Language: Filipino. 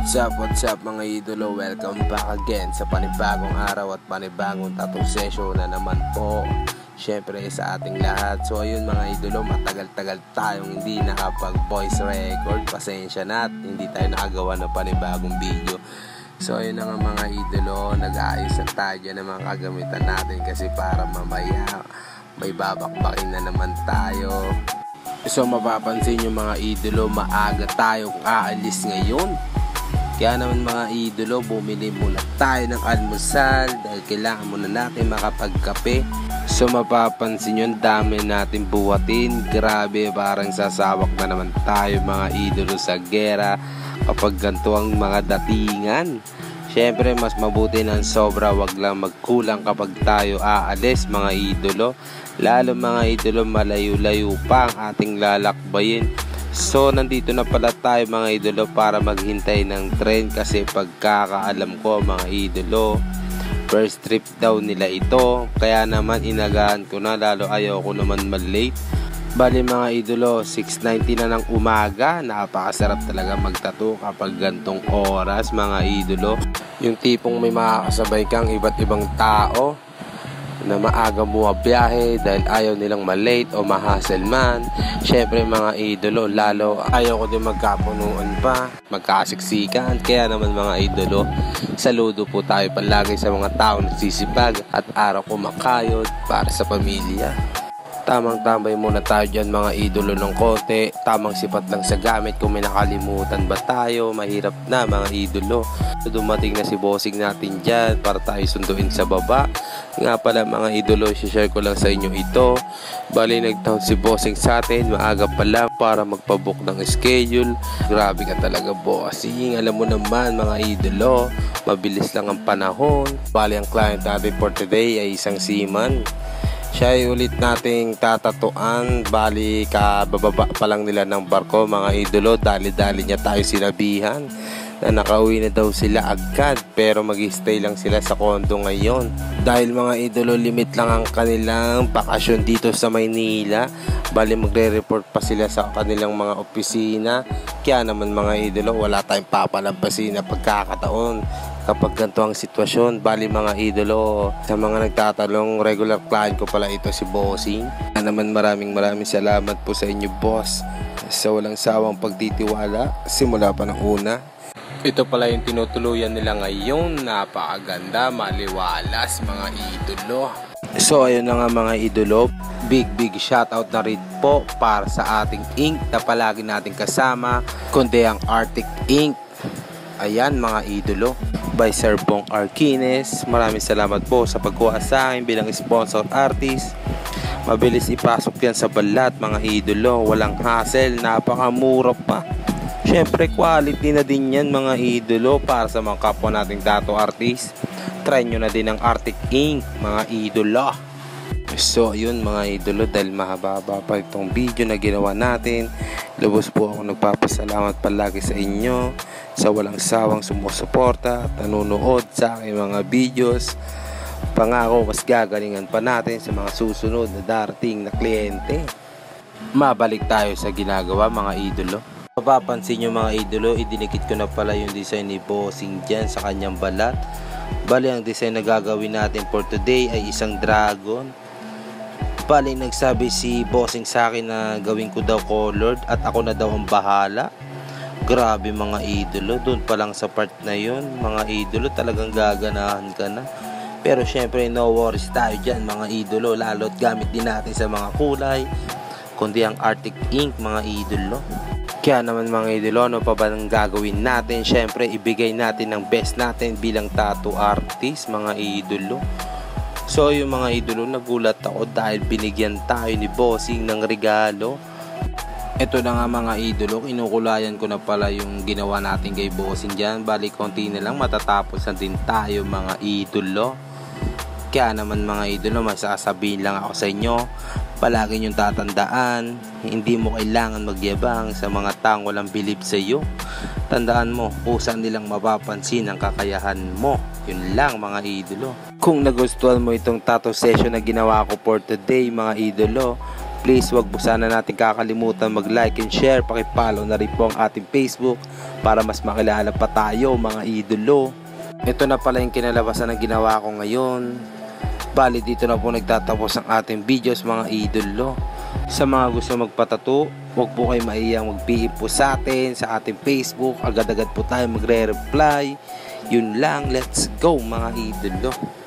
What's up mga idolo? Welcome back again sa panibagong araw at panibagong tattoo session na naman po, syempre sa ating lahat. So ayun mga idolo, matagal-tagal tayong hindi nakapag voice record. Pasensya na at hindi tayo nakagawa ng panibagong video. So ayun na nga mga idolo, nag-aayos na tayo ng mga kagamitan natin kasi para mamaya may babakbakin na naman tayo. So mapapansin nyo mga idolo, maaga tayong aalis ngayon. Kaya naman mga idolo, bumili muna tayo ng almusal dahil kailangan muna natin makapagkape. So mapapansin nyo, dami natin buhatin. Grabe, parang sasawak na naman tayo mga idolo sa gera kapag ganito ang mga datingan. Siyempre mas mabuti ng sobra, wag lang magkulang kapag tayo aalis mga idolo. Lalo mga idolo, malayo-layo pa ang ating lalakbayin. So nandito na pala tayo mga idolo para maghintay ng train kasi pagkakaalam ko mga idolo, first trip daw nila ito. Kaya naman inagaan ko na, lalo ayaw ko naman mal-late. Bali mga idolo, 6:90 na ng umaga. Napakasarap talaga magtattoo kapag gantong oras mga idolo. Yung tipong may makakasabay kang iba't ibang tao na maaga bumabiyahe dahil ayaw nilang malate o ma-hassle man. Syempre mga idolo, lalo ayaw ko din magkapunuan pa, magkasiksikan. Kaya naman mga idolo, saludo po tayo palagi sa mga tao nagsisipag at araw kumakayod para sa pamilya. Tamang tambay muna tayo dyan mga idolo ng konti. Tamang sipat lang sa gamit. Kung may nakalimutan ba tayo, mahirap na mga idolo. Dumating na si bossing natin dyan para tayo sunduin sa baba. Nga pala mga idolo, share ko lang sa inyo ito. Bali nagtawag si bossing sa atin maaga pala para magpabook ng schedule. Grabe ka talaga bossing. Alam mo naman mga idolo, mabilis lang ang panahon. Bali ang client natin for today ay isang seaman. Siya ay ulit nating tatatuan. Bali kabababa pa lang nila ng barko mga idolo. Dali-dali niya tayo sinabihan na nakauwi na daw sila agad, pero mag-stay lang sila sa kondo ngayon dahil mga idolo limit lang ang kanilang bakasyon dito sa Maynila. Bali magre-report pa sila sa kanilang mga opisina. Kaya naman mga idolo, wala tayong papalampasin na pagkakataon kapag ganito ang sitwasyon. Bali mga idolo, sa mga nagtatanong, regular client ko pala ito si bossing. Kaya naman maraming salamat po sa inyo boss sa walang sawang pagtitiwala simula pa ng una. Ito pala yung tinutuluyan nila ngayon. Napakaganda, maliwalas mga idolo. So ayun na nga mga idolo, big shoutout na rin po para sa ating ink na palagi natin kasama, kundi ang Arctic Ink. Ayan mga idolo, by Sir Bong Arquines. Maraming salamat po sa pagkuha sa akin bilang sponsor artist. Mabilis ipasok yan sa balat mga idolo, walang hassle, napakamura pa. Syempre quality na din yan mga idolo para sa mga kapwa nating tattoo artist. Try nyo na din ang Arctic Ink mga idolo. So ayun mga idolo, dahil mahaba pa itong video na ginawa natin, lubos po ako nagpapasalamat palagi sa inyo sa walang sawang sumusuporta at nanonood sa aking mga videos. Pangako mas gagalingan pa natin sa mga susunod na darating na kliyente. Mabalik tayo sa ginagawa mga idolo. Mapapansin nyo mga idolo, idinikit ko na pala yung design ni bossing dyan sa kanyang balat. Bali ang design na gagawin natin for today ay isang dragon. Bali nagsabi si bossing sa akin na gawin ko daw colored at ako na daw ang bahala. Grabe mga idolo, doon pa lang sa part na yun mga idolo, talagang gaganahan ka na. Pero syempre no worries tayo dyan mga idolo, lalo't gamit din natin sa mga kulay, kundi ang Arctic Ink mga idolo. Kaya naman mga idolo, ano pa ba nang gagawin natin? Syempre ibigay natin ang best natin bilang tattoo artist mga idolo. So yung mga idolo, nagulat ako dahil binigyan tayo ni bossing ng regalo. Ito na nga mga idolo, kinukulayan ko na pala yung ginawa natin kay bossing dyan. Bali konti na lang matatapos na din tayo mga idolo. Kaya naman mga idolo, masasabihin lang ako sa inyo, palagi niyong tatandaan, hindi mo kailangan magyabang sa mga taong walang bilib sa iyo. Tandaan mo, kusa nilang mapapansin ang kakayahan mo. Yun lang mga idolo. Kung nagustuhan mo itong tattoo session na ginawa ko for today mga idolo, Please wag po sana natin kakalimutan mag-like and share. Paki-follow na rin po ang ating Facebook para mas makilala pa tayo mga idolo. Ito na pala yung kinalabasan ng ginawa ko ngayon. Bali dito na po nagtatapos ang ating videos mga idolo. Sa mga gusto magpatato, huwag po kayo maiyang mag-PM po sa atin sa ating Facebook. Agad-agad po tayo magre-reply. Yun lang, let's go mga idolo.